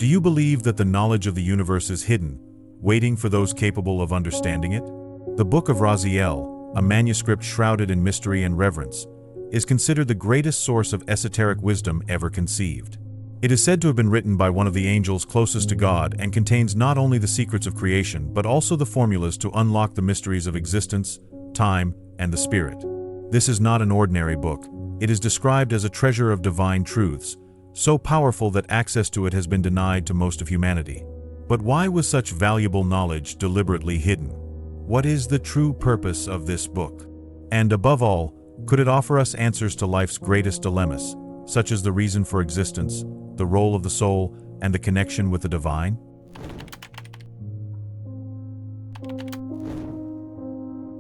you believe that the knowledge of the universe is hidden, waiting for those capable of understanding it? The Book of Raziel, a manuscript shrouded in mystery and reverence, is considered the greatest source of esoteric wisdom ever conceived. It is said to have been written by one of the angels closest to God and contains not only the secrets of creation but also the formulas to unlock the mysteries of existence, time, and the spirit. This is not an ordinary book. It is described as a treasure of divine truths, so powerful that access to it has been denied to most of humanity. But why was such valuable knowledge deliberately hidden? What is the true purpose of this book? And above all, could it offer us answers to life's greatest dilemmas, such as the reason for existence, the role of the soul, and the connection with the divine?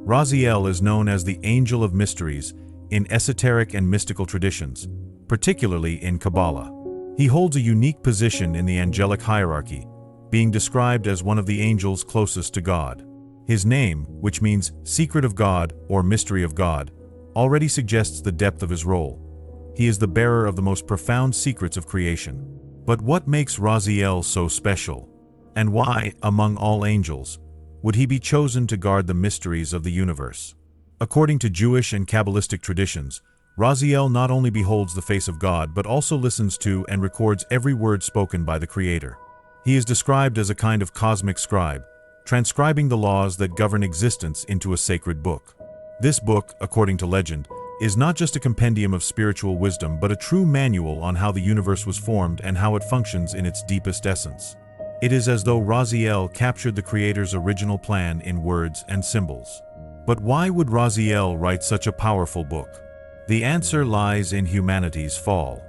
Raziel is known as the Angel of Mysteries in esoteric and mystical traditions, particularly in Kabbalah. He holds a unique position in the angelic hierarchy, being described as one of the angels closest to God. His name, which means secret of God or mystery of God, already suggests the depth of his role. He is the bearer of the most profound secrets of creation. But what makes Raziel so special? And why, among all angels, would he be chosen to guard the mysteries of the universe? According to Jewish and Cabalistic traditions, Raziel not only beholds the face of God but also listens to and records every word spoken by the Creator. He is described as a kind of cosmic scribe, transcribing the laws that govern existence into a sacred book. This book, according to legend, is not just a compendium of spiritual wisdom but a true manual on how the universe was formed and how it functions in its deepest essence. It is as though Raziel captured the Creator's original plan in words and symbols. But why would Raziel write such a powerful book? The answer lies in humanity's fall.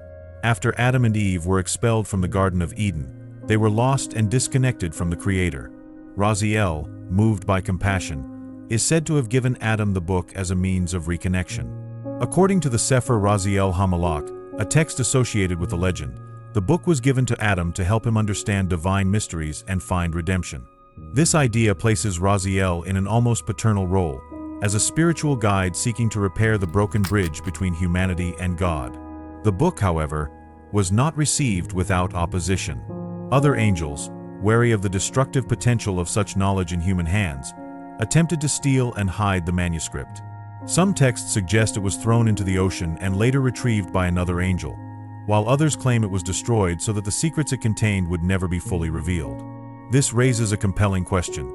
After Adam and Eve were expelled from the Garden of Eden, they were lost and disconnected from the Creator. Raziel, moved by compassion, is said to have given Adam the book as a means of reconnection. According to the Sefer Raziel HaMalach, a text associated with the legend, the book was given to Adam to help him understand divine mysteries and find redemption. This idea places Raziel in an almost paternal role, as a spiritual guide seeking to repair the broken bridge between humanity and God. The book, however, was not received without opposition. Other angels, wary of the destructive potential of such knowledge in human hands, attempted to steal and hide the manuscript. Some texts suggest it was thrown into the ocean and later retrieved by another angel, while others claim it was destroyed so that the secrets it contained would never be fully revealed. This raises a compelling question.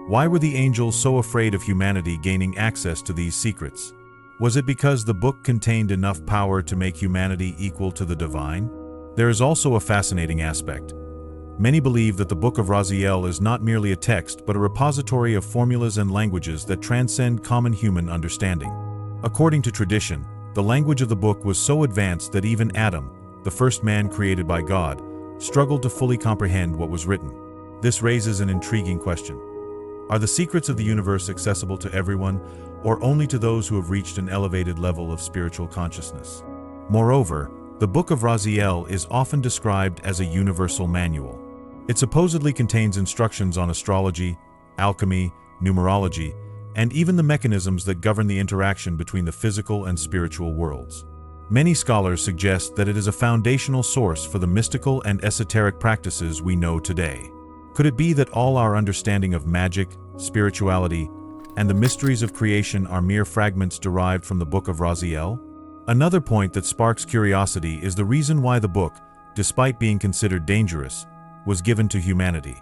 Why were the angels so afraid of humanity gaining access to these secrets? Was it because the book contained enough power to make humanity equal to the divine? There is also a fascinating aspect. Many believe that the Book of Raziel is not merely a text but a repository of formulas and languages that transcend common human understanding. According to tradition, the language of the book was so advanced that even Adam, the first man created by God, struggled to fully comprehend what was written. This raises an intriguing question. Are the secrets of the universe accessible to everyone, or only to those who have reached an elevated level of spiritual consciousness? Moreover, the Book of Raziel is often described as a universal manual. It supposedly contains instructions on astrology, alchemy, numerology, and even the mechanisms that govern the interaction between the physical and spiritual worlds. Many scholars suggest that it is a foundational source for the mystical and esoteric practices we know today. Could it be that all our understanding of magic, spirituality, and the mysteries of creation are mere fragments derived from the Book of Raziel? Another point that sparks curiosity is the reason why the book, despite being considered dangerous, was given to humanity.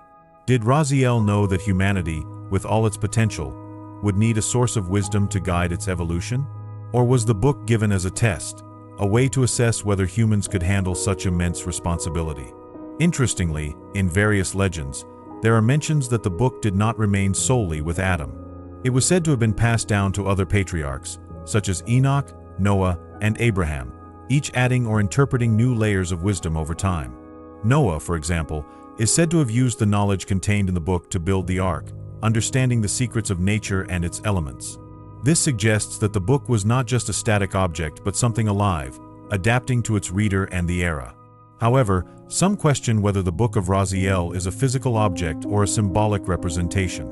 Did Raziel know that humanity, with all its potential, would need a source of wisdom to guide its evolution? Or was the book given as a test, a way to assess whether humans could handle such immense responsibility? Interestingly, in various legends, there are mentions that the book did not remain solely with Adam. It was said to have been passed down to other patriarchs, such as Enoch, Noah, and Abraham, each adding or interpreting new layers of wisdom over time. Noah, for example, is said to have used the knowledge contained in the book to build the ark, understanding the secrets of nature and its elements. This suggests that the book was not just a static object but something alive, adapting to its reader and the era. However, some question whether the Book of Raziel is a physical object or a symbolic representation.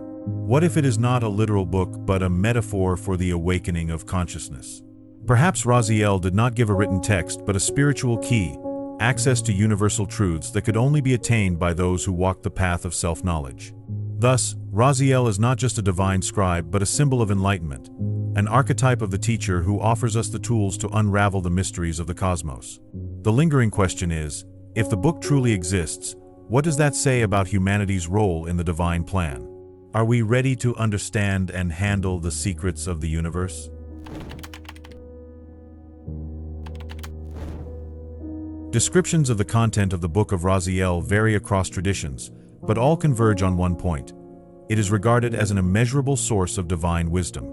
What if it is not a literal book but a metaphor for the awakening of consciousness? Perhaps Raziel did not give a written text but a spiritual key, access to universal truths that could only be attained by those who walk the path of self-knowledge. Thus, Raziel is not just a divine scribe but a symbol of enlightenment, an archetype of the teacher who offers us the tools to unravel the mysteries of the cosmos. The lingering question is, if the book truly exists, what does that say about humanity's role in the divine plan? Are we ready to understand and handle the secrets of the universe? Descriptions of the content of the Book of Raziel vary across traditions, but all converge on one point. It is regarded as an immeasurable source of divine wisdom.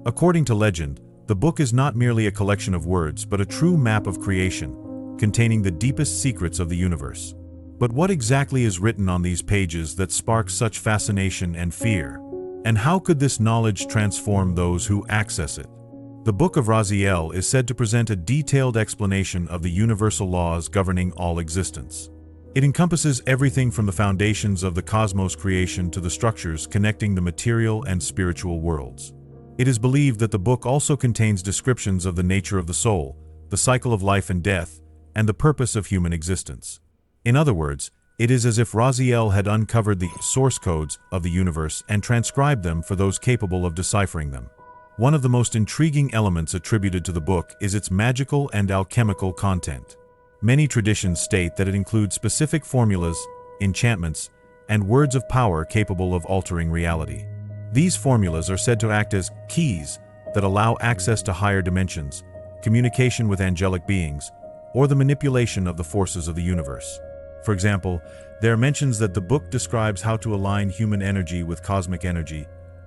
According to legend, the book is not merely a collection of words but a true map of creation, containing the deepest secrets of the universe. But what exactly is written on these pages that sparks such fascination and fear? And how could this knowledge transform those who access it? The Book of Raziel is said to present a detailed explanation of the universal laws governing all existence. It encompasses everything from the foundations of the cosmos creation to the structures connecting the material and spiritual worlds. It is believed that the book also contains descriptions of the nature of the soul, the cycle of life and death, and the purpose of human existence. In other words, it is as if Raziel had uncovered the source codes of the universe and transcribed them for those capable of deciphering them. One of the most intriguing elements attributed to the book is its magical and alchemical content. Many traditions state that it includes specific formulas, enchantments, and words of power capable of altering reality. These formulas are said to act as keys that allow access to higher dimensions, communication with angelic beings, or the manipulation of the forces of the universe. For example, there are mentions that the book describes how to align human energy with cosmic energy,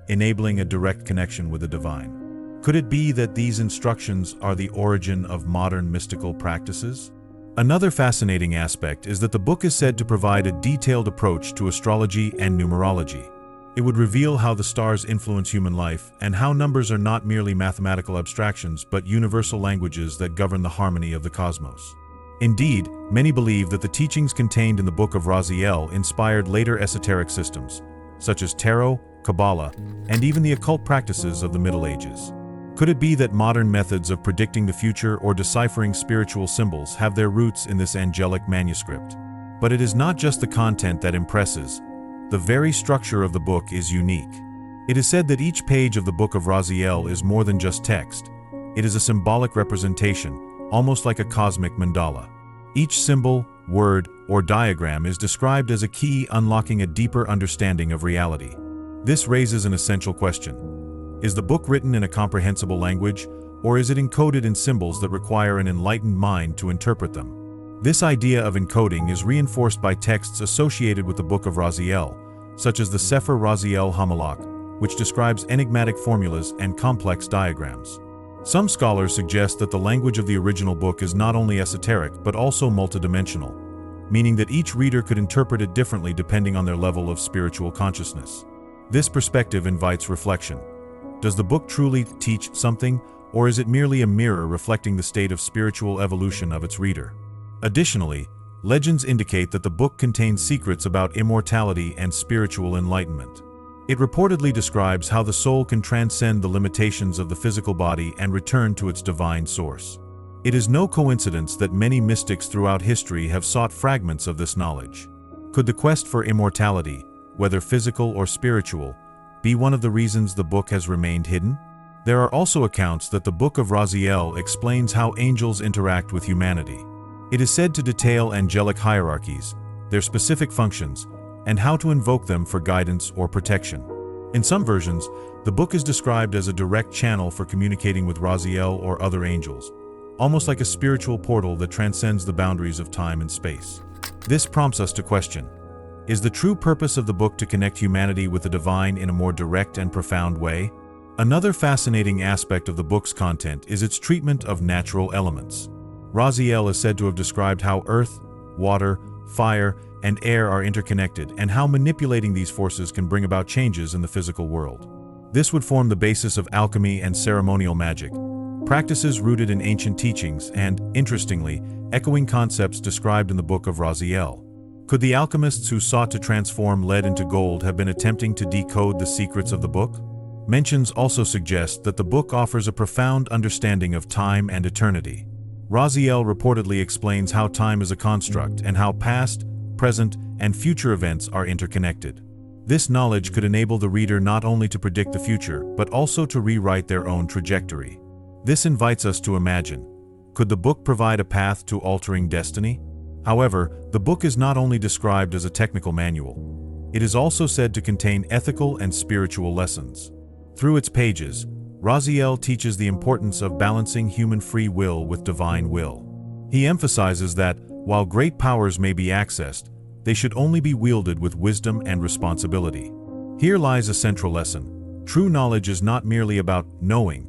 enabling a direct connection with the divine. Could it be that these instructions are the origin of modern mystical practices? Another fascinating aspect is that the book is said to provide a detailed approach to astrology and numerology. It would reveal how the stars influence human life and how numbers are not merely mathematical abstractions but universal languages that govern the harmony of the cosmos. Indeed, many believe that the teachings contained in the Book of Raziel inspired later esoteric systems, such as tarot, Kabbalah, and even the occult practices of the Middle Ages. Could it be that modern methods of predicting the future or deciphering spiritual symbols have their roots in this angelic manuscript? But it is not just the content that impresses. The very structure of the book is unique. It is said that each page of the Book of Raziel is more than just text. It is a symbolic representation, almost like a cosmic mandala. Each symbol, word, or diagram is described as a key unlocking a deeper understanding of reality. This raises an essential question. Is the book written in a comprehensible language, or is it encoded in symbols that require an enlightened mind to interpret them? This idea of encoding is reinforced by texts associated with the Book of Raziel, such as the Sefer Raziel Hamalach, which describes enigmatic formulas and complex diagrams. Some scholars suggest that the language of the original book is not only esoteric but also multidimensional, meaning that each reader could interpret it differently depending on their level of spiritual consciousness. This perspective invites reflection. Does the book truly teach something, or is it merely a mirror reflecting the state of spiritual evolution of its reader? Additionally, legends indicate that the book contains secrets about immortality and spiritual enlightenment. It reportedly describes how the soul can transcend the limitations of the physical body and return to its divine source. It is no coincidence that many mystics throughout history have sought fragments of this knowledge. Could the quest for immortality, whether physical or spiritual, be one of the reasons the book has remained hidden? There are also accounts that the Book of Raziel explains how angels interact with humanity. It is said to detail angelic hierarchies, their specific functions, and how to invoke them for guidance or protection. In some versions, the book is described as a direct channel for communicating with Raziel or other angels, almost like a spiritual portal that transcends the boundaries of time and space. This prompts us to question, is the true purpose of the book to connect humanity with the divine in a more direct and profound way? Another fascinating aspect of the book's content is its treatment of natural elements. Raziel is said to have described how earth, water, fire, and air are interconnected and how manipulating these forces can bring about changes in the physical world. This would form the basis of alchemy and ceremonial magic, practices rooted in ancient teachings and, interestingly, echoing concepts described in the Book of Raziel. Could the alchemists who sought to transform lead into gold have been attempting to decode the secrets of the book? Mentions also suggest that the book offers a profound understanding of time and eternity. Raziel reportedly explains how time is a construct and how past, present, and future events are interconnected. This knowledge could enable the reader not only to predict the future, but also to rewrite their own trajectory. This invites us to imagine, could the book provide a path to altering destiny? However, the book is not only described as a technical manual. It is also said to contain ethical and spiritual lessons. Through its pages, Raziel teaches the importance of balancing human free will with divine will. He emphasizes that, while great powers may be accessed, they should only be wielded with wisdom and responsibility. Here lies a central lesson. True knowledge is not merely about knowing,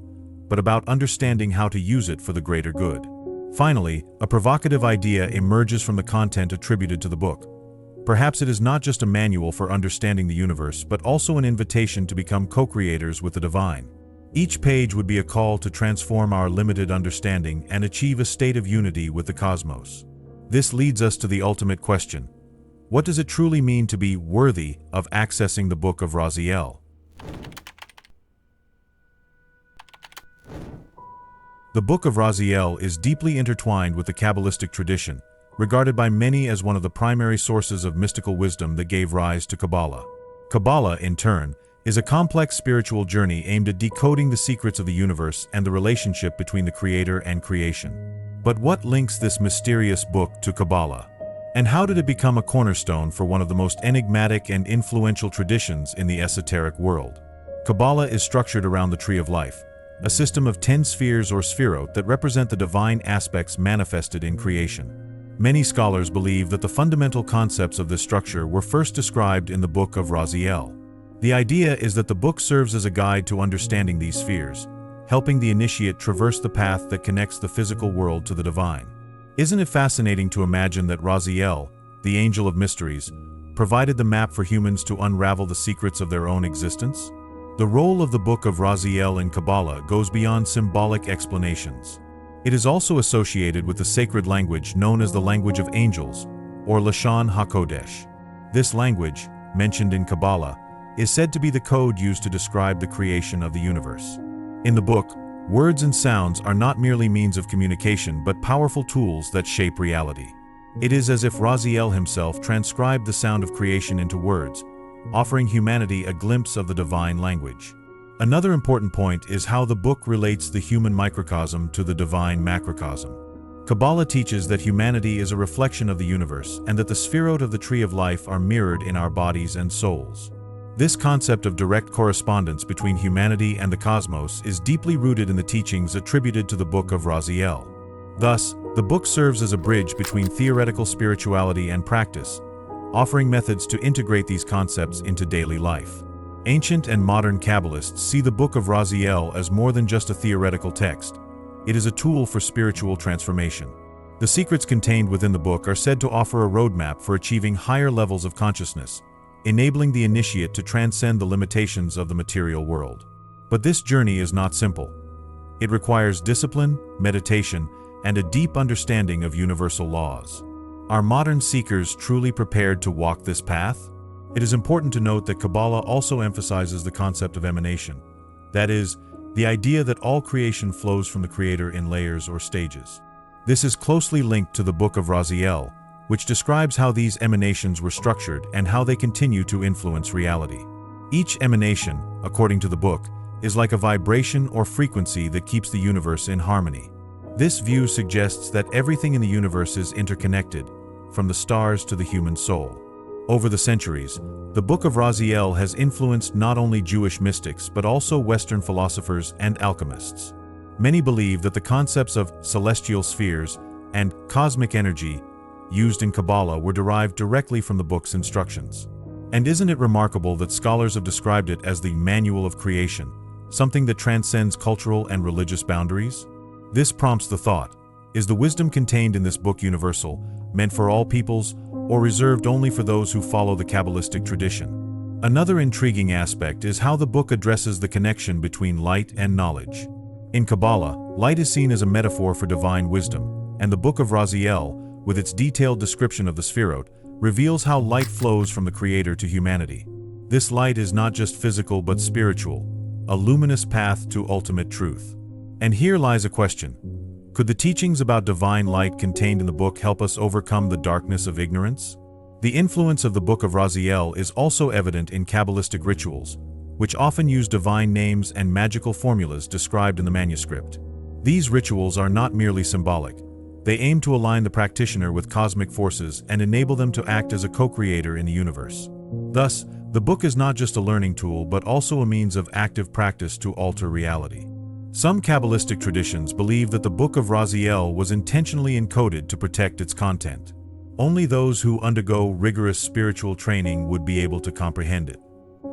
but about understanding how to use it for the greater good. Finally, a provocative idea emerges from the content attributed to the book. Perhaps it is not just a manual for understanding the universe, but also an invitation to become co-creators with the divine. Each page would be a call to transform our limited understanding and achieve a state of unity with the cosmos. This leads us to the ultimate question. What does it truly mean to be worthy of accessing the Book of Raziel? The Book of Raziel is deeply intertwined with the Cabalistic tradition, regarded by many as one of the primary sources of mystical wisdom that gave rise to Kabbalah. Kabbalah, in turn, is a complex spiritual journey aimed at decoding the secrets of the universe and the relationship between the creator and creation. But what links this mysterious book to Kabbalah? And how did it become a cornerstone for one of the most enigmatic and influential traditions in the esoteric world? Kabbalah is structured around the Tree of Life, a system of 10 spheres or sphirot that represent the divine aspects manifested in creation. Many scholars believe that the fundamental concepts of this structure were first described in the Book of Raziel. The idea is that the book serves as a guide to understanding these spheres, helping the initiate traverse the path that connects the physical world to the divine. Isn't it fascinating to imagine that Raziel, the Angel of Mysteries, provided the map for humans to unravel the secrets of their own existence? The role of the Book of Raziel in Kabbalah goes beyond symbolic explanations. It is also associated with the sacred language known as the language of angels, or Lashon HaKodesh. This language, mentioned in Kabbalah, is said to be the code used to describe the creation of the universe. In the book, words and sounds are not merely means of communication but powerful tools that shape reality. It is as if Raziel himself transcribed the sound of creation into words, offering humanity a glimpse of the divine language. Another important point is how the book relates the human microcosm to the divine macrocosm. Kabbalah teaches that humanity is a reflection of the universe and that the sphirot of the Tree of Life are mirrored in our bodies and souls. This concept of direct correspondence between humanity and the cosmos is deeply rooted in the teachings attributed to the Book of Raziel. Thus, the book serves as a bridge between theoretical spirituality and practice, offering methods to integrate these concepts into daily life. Ancient and modern Kabbalists see the Book of Raziel as more than just a theoretical text. It is a tool for spiritual transformation. The secrets contained within the book are said to offer a roadmap for achieving higher levels of consciousness, enabling the initiate to transcend the limitations of the material world. But this journey is not simple. It requires discipline, meditation, and a deep understanding of universal laws. Are modern seekers truly prepared to walk this path? It is important to note that Kabbalah also emphasizes the concept of emanation. That is, the idea that all creation flows from the Creator in layers or stages. This is closely linked to the Book of Raziel, which describes how these emanations were structured and how they continue to influence reality. Each emanation, according to the book, is like a vibration or frequency that keeps the universe in harmony. This view suggests that everything in the universe is interconnected, from the stars to the human soul. Over the centuries, the Book of Raziel has influenced not only Jewish mystics but also Western philosophers and alchemists. Many believe that the concepts of celestial spheres and cosmic energy used in Kabbalah were derived directly from the book's instructions. And isn't it remarkable that scholars have described it as the manual of creation, something that transcends cultural and religious boundaries? This prompts the thought, is the wisdom contained in this book universal, meant for all peoples, or reserved only for those who follow the Cabalistic tradition? Another intriguing aspect is how the book addresses the connection between light and knowledge. In Kabbalah, light is seen as a metaphor for divine wisdom, and the Book of Raziel, with its detailed description of the sphirot, reveals how light flows from the Creator to humanity. This light is not just physical but spiritual, a luminous path to ultimate truth. And here lies a question. Could the teachings about divine light contained in the book help us overcome the darkness of ignorance? The influence of the Book of Raziel is also evident in Cabalistic rituals, which often use divine names and magical formulas described in the manuscript. These rituals are not merely symbolic. They aim to align the practitioner with cosmic forces and enable them to act as a co-creator in the universe. Thus, the book is not just a learning tool but also a means of active practice to alter reality. Some Cabalistic traditions believe that the Book of Raziel was intentionally encoded to protect its content. Only those who undergo rigorous spiritual training would be able to comprehend it.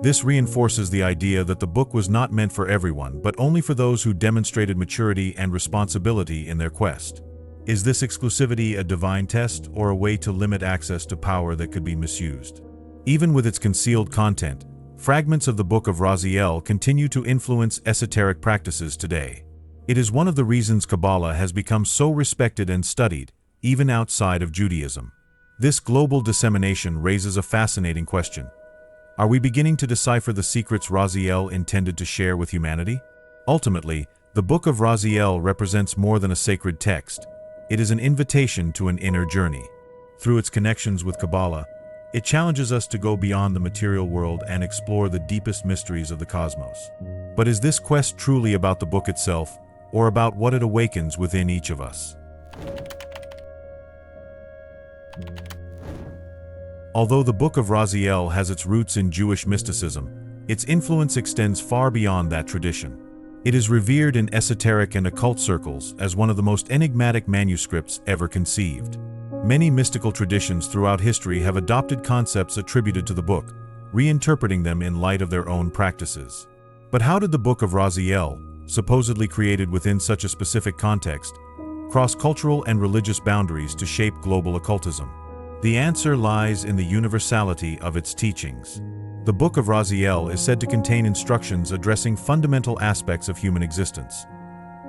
This reinforces the idea that the book was not meant for everyone but only for those who demonstrated maturity and responsibility in their quest. Is this exclusivity a divine test or a way to limit access to power that could be misused? Even with its concealed content, fragments of the Book of Raziel continue to influence esoteric practices today. It is one of the reasons Kabbalah has become so respected and studied, even outside of Judaism. This global dissemination raises a fascinating question. Are we beginning to decipher the secrets Raziel intended to share with humanity? Ultimately, the Book of Raziel represents more than a sacred text. It is an invitation to an inner journey. Through its connections with Kabbalah, it challenges us to go beyond the material world and explore the deepest mysteries of the cosmos. But is this quest truly about the book itself, or about what it awakens within each of us? Although the Book of Raziel has its roots in Jewish mysticism, its influence extends far beyond that tradition. It is revered in esoteric and occult circles as one of the most enigmatic manuscripts ever conceived. Many mystical traditions throughout history have adopted concepts attributed to the book, reinterpreting them in light of their own practices. But how did the Book of Raziel, supposedly created within such a specific context, cross cultural and religious boundaries to shape global occultism? The answer lies in the universality of its teachings. The Book of Raziel is said to contain instructions addressing fundamental aspects of human existence: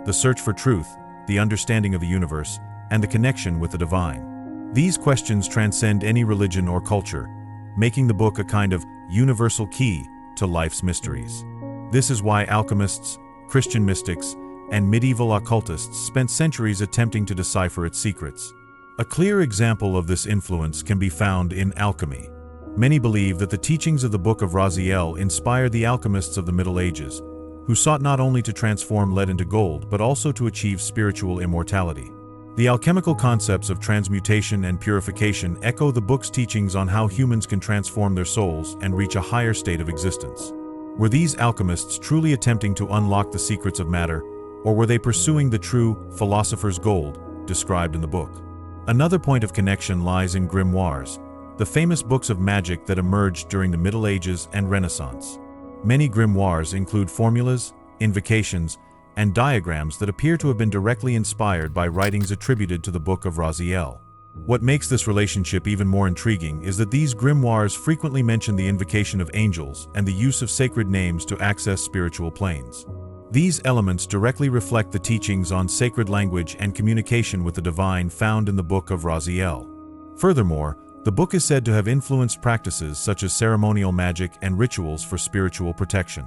the search for truth, the understanding of the universe, and the connection with the divine. These questions transcend any religion or culture, making the book a kind of universal key to life's mysteries. This is why alchemists, Christian mystics, and medieval occultists spent centuries attempting to decipher its secrets. A clear example of this influence can be found in alchemy. Many believe that the teachings of the Book of Raziel inspired the alchemists of the Middle Ages, who sought not only to transform lead into gold but also to achieve spiritual immortality. The alchemical concepts of transmutation and purification echo the book's teachings on how humans can transform their souls and reach a higher state of existence. Were these alchemists truly attempting to unlock the secrets of matter, or were they pursuing the true philosopher's gold described in the book? Another point of connection lies in grimoires, the famous books of magic that emerged during the Middle Ages and Renaissance. Many grimoires include formulas, invocations, and diagrams that appear to have been directly inspired by writings attributed to the Book of Raziel. What makes this relationship even more intriguing is that these grimoires frequently mention the invocation of angels and the use of sacred names to access spiritual planes. These elements directly reflect the teachings on sacred language and communication with the divine found in the Book of Raziel. Furthermore, the book is said to have influenced practices such as ceremonial magic and rituals for spiritual protection.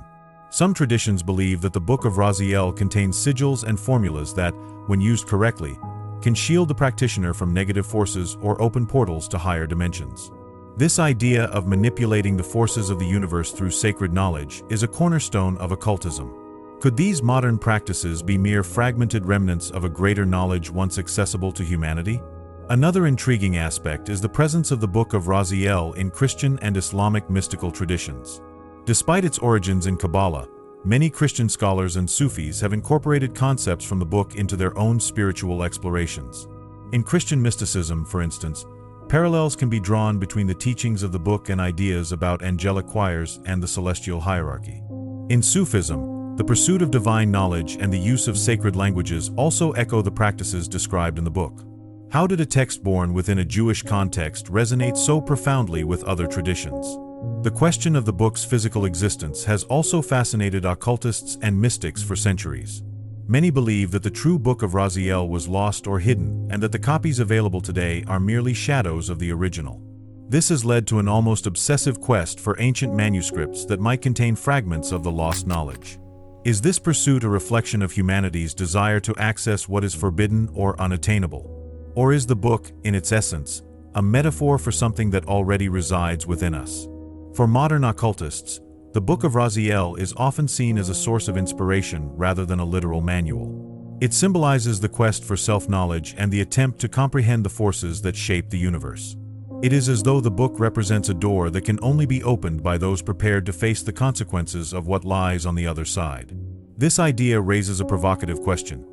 Some traditions believe that the Book of Raziel contains sigils and formulas that, when used correctly, can shield the practitioner from negative forces or open portals to higher dimensions. This idea of manipulating the forces of the universe through sacred knowledge is a cornerstone of occultism. Could these modern practices be mere fragmented remnants of a greater knowledge once accessible to humanity? Another intriguing aspect is the presence of the Book of Raziel in Christian and Islamic mystical traditions. Despite its origins in Kabbalah, many Christian scholars and Sufis have incorporated concepts from the book into their own spiritual explorations. In Christian mysticism, for instance, parallels can be drawn between the teachings of the book and ideas about angelic choirs and the celestial hierarchy. In Sufism, the pursuit of divine knowledge and the use of sacred languages also echo the practices described in the book. How did a text born within a Jewish context resonate so profoundly with other traditions? The question of the book's physical existence has also fascinated occultists and mystics for centuries. Many believe that the true Book of Raziel was lost or hidden, and that the copies available today are merely shadows of the original. This has led to an almost obsessive quest for ancient manuscripts that might contain fragments of the lost knowledge. Is this pursuit a reflection of humanity's desire to access what is forbidden or unattainable? Or is the book, in its essence, a metaphor for something that already resides within us? For modern occultists, the Book of Raziel is often seen as a source of inspiration rather than a literal manual. It symbolizes the quest for self-knowledge and the attempt to comprehend the forces that shape the universe. It is as though the book represents a door that can only be opened by those prepared to face the consequences of what lies on the other side. This idea raises a provocative question.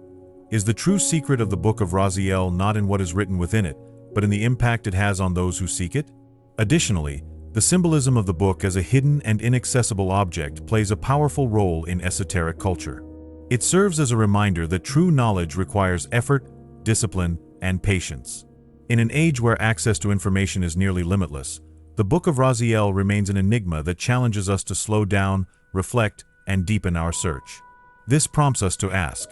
Is the true secret of the Book of Raziel not in what is written within it, but in the impact it has on those who seek it? Additionally, the symbolism of the book as a hidden and inaccessible object plays a powerful role in esoteric culture. It serves as a reminder that true knowledge requires effort, discipline, and patience. In an age where access to information is nearly limitless, the Book of Raziel remains an enigma that challenges us to slow down, reflect, and deepen our search. This prompts us to ask,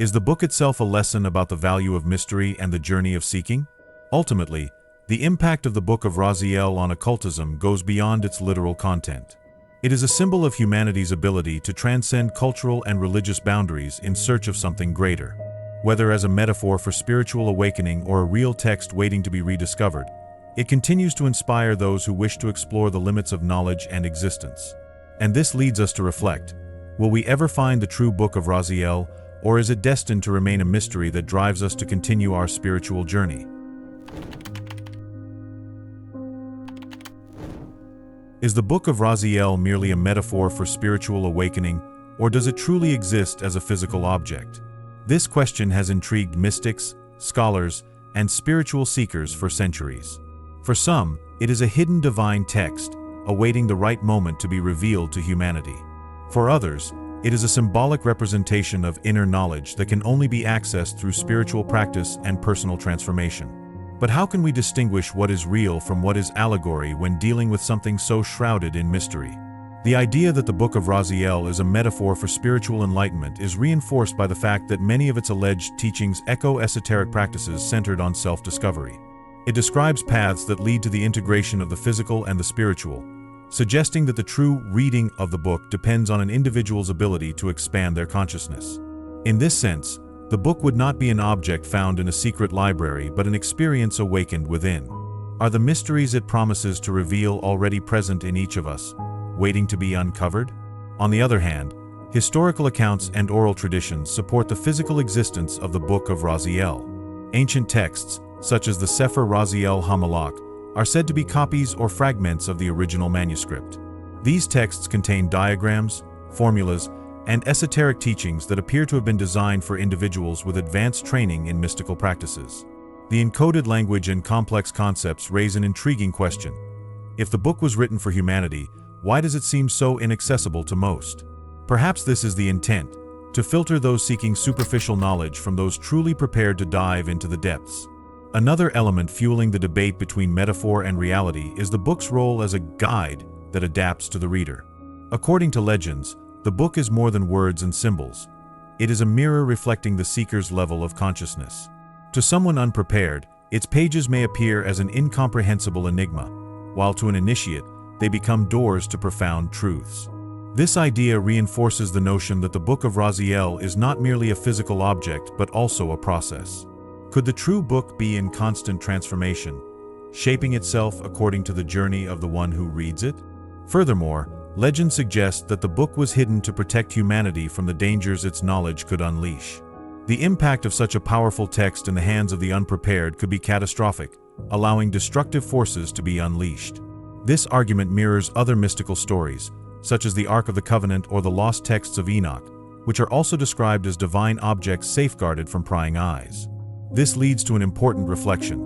is the book itself a lesson about the value of mystery and the journey of seeking? Ultimately, the impact of the Book of Raziel on occultism goes beyond its literal content. It is a symbol of humanity's ability to transcend cultural and religious boundaries in search of something greater. Whether as a metaphor for spiritual awakening or a real text waiting to be rediscovered, it continues to inspire those who wish to explore the limits of knowledge and existence. And this leads us to reflect, will we ever find the true Book of Raziel, or is it destined to remain a mystery that drives us to continue our spiritual journey? Is the Book of Raziel merely a metaphor for spiritual awakening, or does it truly exist as a physical object? This question has intrigued mystics, scholars, and spiritual seekers for centuries. For some, it is a hidden divine text, awaiting the right moment to be revealed to humanity. For others, it is a symbolic representation of inner knowledge that can only be accessed through spiritual practice and personal transformation. But how can we distinguish what is real from what is allegory when dealing with something so shrouded in mystery? The idea that the Book of Raziel is a metaphor for spiritual enlightenment is reinforced by the fact that many of its alleged teachings echo esoteric practices centered on self-discovery. It describes paths that lead to the integration of the physical and the spiritual, suggesting that the true reading of the book depends on an individual's ability to expand their consciousness. In this sense, the book would not be an object found in a secret library but an experience awakened within. Are the mysteries it promises to reveal already present in each of us, waiting to be uncovered? On the other hand, historical accounts and oral traditions support the physical existence of the Book of Raziel. Ancient texts, such as the Sefer Raziel HaMalach, are said to be copies or fragments of the original manuscript. These texts contain diagrams, formulas, and esoteric teachings that appear to have been designed for individuals with advanced training in mystical practices. The encoded language and complex concepts raise an intriguing question. If the book was written for humanity, why does it seem so inaccessible to most? Perhaps this is the intent, to filter those seeking superficial knowledge from those truly prepared to dive into the depths. Another element fueling the debate between metaphor and reality is the book's role as a guide that adapts to the reader. According to legends, the book is more than words and symbols. It is a mirror reflecting the seeker's level of consciousness. To someone unprepared, its pages may appear as an incomprehensible enigma, while to an initiate, they become doors to profound truths. This idea reinforces the notion that the Book of Raziel is not merely a physical object but also a process. Could the true book be in constant transformation, shaping itself according to the journey of the one who reads it? Furthermore, legend suggests that the book was hidden to protect humanity from the dangers its knowledge could unleash. The impact of such a powerful text in the hands of the unprepared could be catastrophic, allowing destructive forces to be unleashed. This argument mirrors other mystical stories, such as the Ark of the Covenant or the lost texts of Enoch, which are also described as divine objects safeguarded from prying eyes. This leads to an important reflection.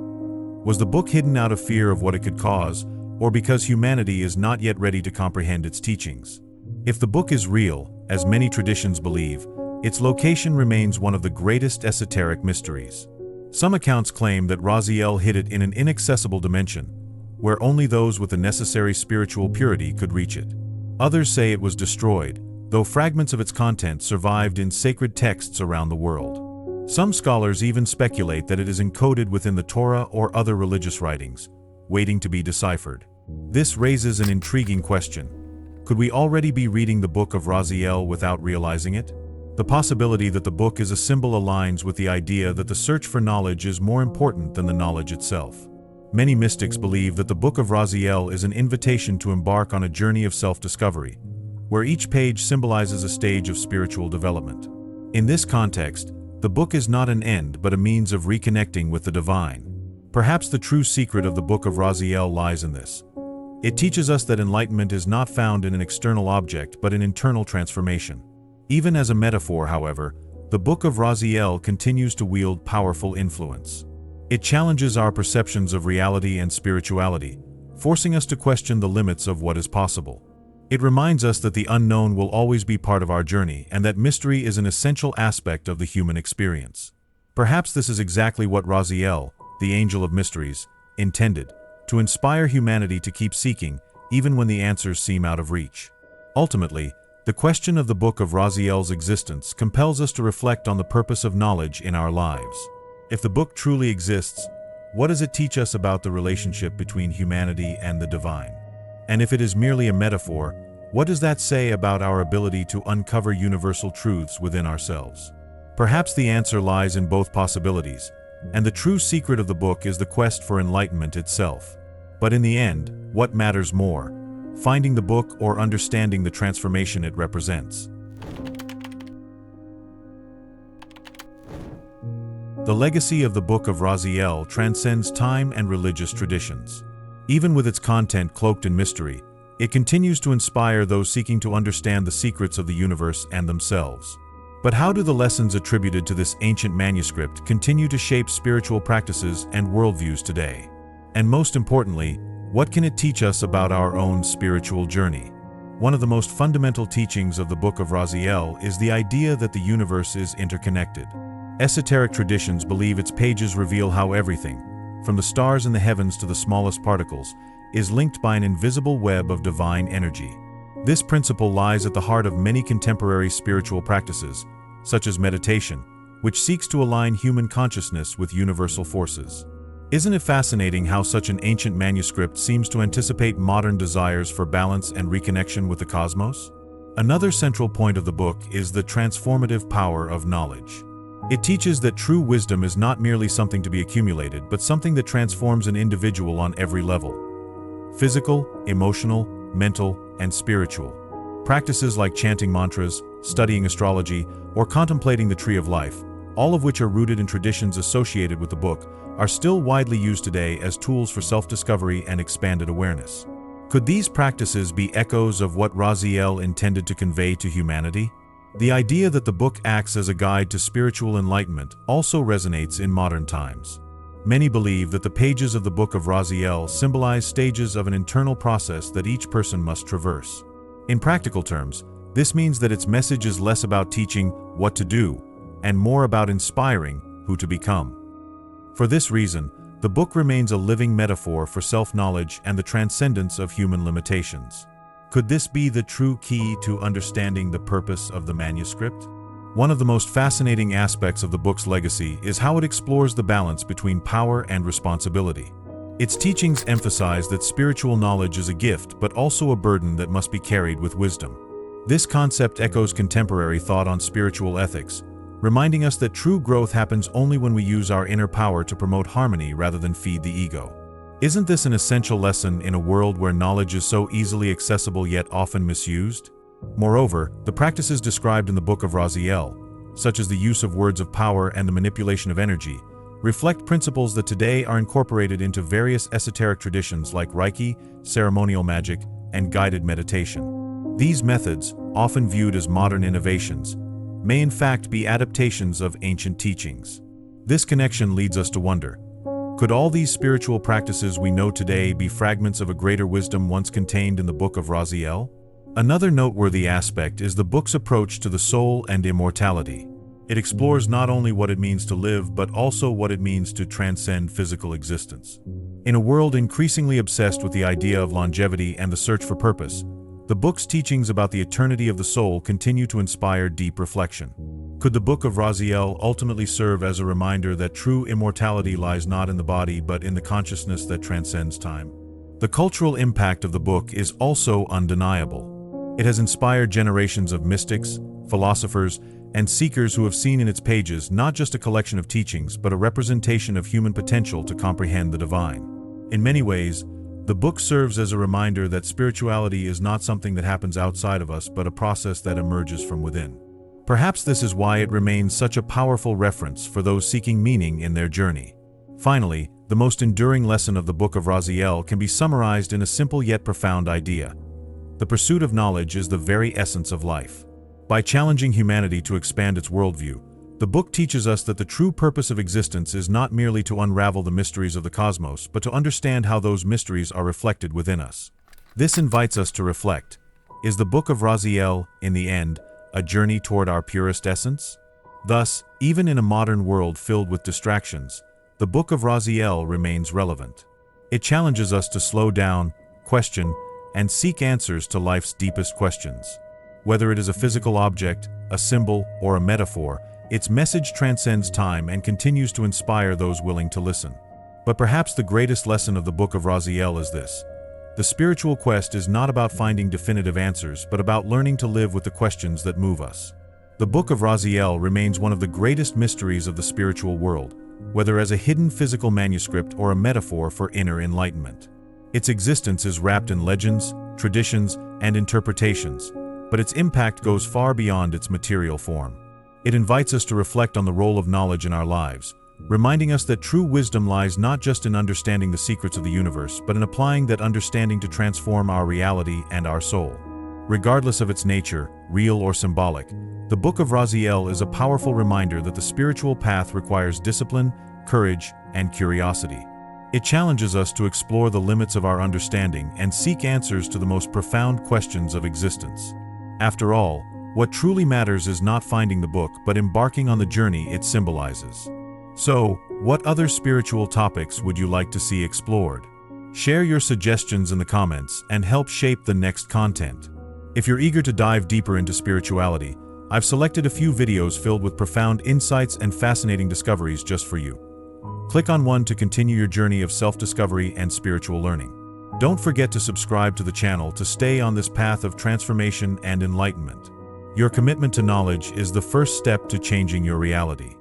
Was the book hidden out of fear of what it could cause, or because humanity is not yet ready to comprehend its teachings? If the book is real, as many traditions believe, its location remains one of the greatest esoteric mysteries. Some accounts claim that Raziel hid it in an inaccessible dimension, where only those with the necessary spiritual purity could reach it. Others say it was destroyed, though fragments of its content survived in sacred texts around the world. Some scholars even speculate that it is encoded within the Torah or other religious writings, waiting to be deciphered. This raises an intriguing question. Could we already be reading the Book of Raziel without realizing it? The possibility that the book is a symbol aligns with the idea that the search for knowledge is more important than the knowledge itself. Many mystics believe that the Book of Raziel is an invitation to embark on a journey of self-discovery, where each page symbolizes a stage of spiritual development. In this context, the book is not an end but a means of reconnecting with the divine. Perhaps the true secret of the Book of Raziel lies in this. It teaches us that enlightenment is not found in an external object but in internal transformation. Even as a metaphor, however, the Book of Raziel continues to wield powerful influence. It challenges our perceptions of reality and spirituality, forcing us to question the limits of what is possible. It reminds us that the unknown will always be part of our journey and that mystery is an essential aspect of the human experience. Perhaps this is exactly what Raziel, the Angel of Mysteries, intended, to inspire humanity to keep seeking, even when the answers seem out of reach. Ultimately, the question of the Book of Raziel's existence compels us to reflect on the purpose of knowledge in our lives. If the book truly exists, what does it teach us about the relationship between humanity and the divine? And if it is merely a metaphor, what does that say about our ability to uncover universal truths within ourselves? Perhaps the answer lies in both possibilities, and the true secret of the book is the quest for enlightenment itself. But in the end, what matters more? Finding the book or understanding the transformation it represents? The legacy of the Book of Raziel transcends time and religious traditions. Even with its content cloaked in mystery, it continues to inspire those seeking to understand the secrets of the universe and themselves. But how do the lessons attributed to this ancient manuscript continue to shape spiritual practices and worldviews today? And most importantly, what can it teach us about our own spiritual journey? One of the most fundamental teachings of the Book of Raziel is the idea that the universe is interconnected. Esoteric traditions believe its pages reveal how everything, from the stars in the heavens to the smallest particles, is linked by an invisible web of divine energy. This principle lies at the heart of many contemporary spiritual practices, such as meditation, which seeks to align human consciousness with universal forces. Isn't it fascinating how such an ancient manuscript seems to anticipate modern desires for balance and reconnection with the cosmos? Another central point of the book is the transformative power of knowledge. It teaches that true wisdom is not merely something to be accumulated, but something that transforms an individual on every level: physical, emotional, mental, and spiritual. Practices like chanting mantras, studying astrology, or contemplating the Tree of Life, all of which are rooted in traditions associated with the book, are still widely used today as tools for self-discovery and expanded awareness. Could these practices be echoes of what Raziel intended to convey to humanity? The idea that the book acts as a guide to spiritual enlightenment also resonates in modern times. Many believe that the pages of the Book of Raziel symbolize stages of an internal process that each person must traverse. In practical terms, this means that its message is less about teaching what to do and more about inspiring who to become. For this reason, the book remains a living metaphor for self-knowledge and the transcendence of human limitations. Could this be the true key to understanding the purpose of the manuscript? One of the most fascinating aspects of the book's legacy is how it explores the balance between power and responsibility. Its teachings emphasize that spiritual knowledge is a gift but also a burden that must be carried with wisdom. This concept echoes contemporary thought on spiritual ethics, reminding us that true growth happens only when we use our inner power to promote harmony rather than feed the ego. Isn't this an essential lesson in a world where knowledge is so easily accessible yet often misused? Moreover, the practices described in the Book of Raziel, such as the use of words of power and the manipulation of energy, reflect principles that today are incorporated into various esoteric traditions like Reiki, ceremonial magic, and guided meditation. These methods, often viewed as modern innovations, may in fact be adaptations of ancient teachings. This connection leads us to wonder, could all these spiritual practices we know today be fragments of a greater wisdom once contained in the Book of Raziel? Another noteworthy aspect is the book's approach to the soul and immortality. It explores not only what it means to live, but also what it means to transcend physical existence. In a world increasingly obsessed with the idea of longevity and the search for purpose, the book's teachings about the eternity of the soul continue to inspire deep reflection. Could the Book of Raziel ultimately serve as a reminder that true immortality lies not in the body but in the consciousness that transcends time? The cultural impact of the book is also undeniable. It has inspired generations of mystics, philosophers, and seekers who have seen in its pages not just a collection of teachings but a representation of human potential to comprehend the divine. In many ways, the book serves as a reminder that spirituality is not something that happens outside of us but a process that emerges from within. Perhaps this is why it remains such a powerful reference for those seeking meaning in their journey. Finally, the most enduring lesson of the Book of Raziel can be summarized in a simple yet profound idea. The pursuit of knowledge is the very essence of life. By challenging humanity to expand its worldview, the book teaches us that the true purpose of existence is not merely to unravel the mysteries of the cosmos, but to understand how those mysteries are reflected within us. This invites us to reflect. Is the Book of Raziel, in the end, a journey toward our purest essence? Thus, even in a modern world filled with distractions, the Book of Raziel remains relevant. It challenges us to slow down, question, and seek answers to life's deepest questions. Whether it is a physical object, a symbol, or a metaphor, its message transcends time and continues to inspire those willing to listen. But perhaps the greatest lesson of the Book of Raziel is this. The spiritual quest is not about finding definitive answers, but about learning to live with the questions that move us. The Book of Raziel remains one of the greatest mysteries of the spiritual world, whether as a hidden physical manuscript or a metaphor for inner enlightenment. Its existence is wrapped in legends, traditions, and interpretations, but its impact goes far beyond its material form. It invites us to reflect on the role of knowledge in our lives, reminding us that true wisdom lies not just in understanding the secrets of the universe, but in applying that understanding to transform our reality and our soul. Regardless of its nature, real or symbolic, the Book of Raziel is a powerful reminder that the spiritual path requires discipline, courage, and curiosity. It challenges us to explore the limits of our understanding and seek answers to the most profound questions of existence. After all, what truly matters is not finding the book, but embarking on the journey it symbolizes. So, what other spiritual topics would you like to see explored? Share your suggestions in the comments and help shape the next content. If you're eager to dive deeper into spirituality, I've selected a few videos filled with profound insights and fascinating discoveries just for you. Click on one to continue your journey of self-discovery and spiritual learning. Don't forget to subscribe to the channel to stay on this path of transformation and enlightenment. Your commitment to knowledge is the first step to changing your reality.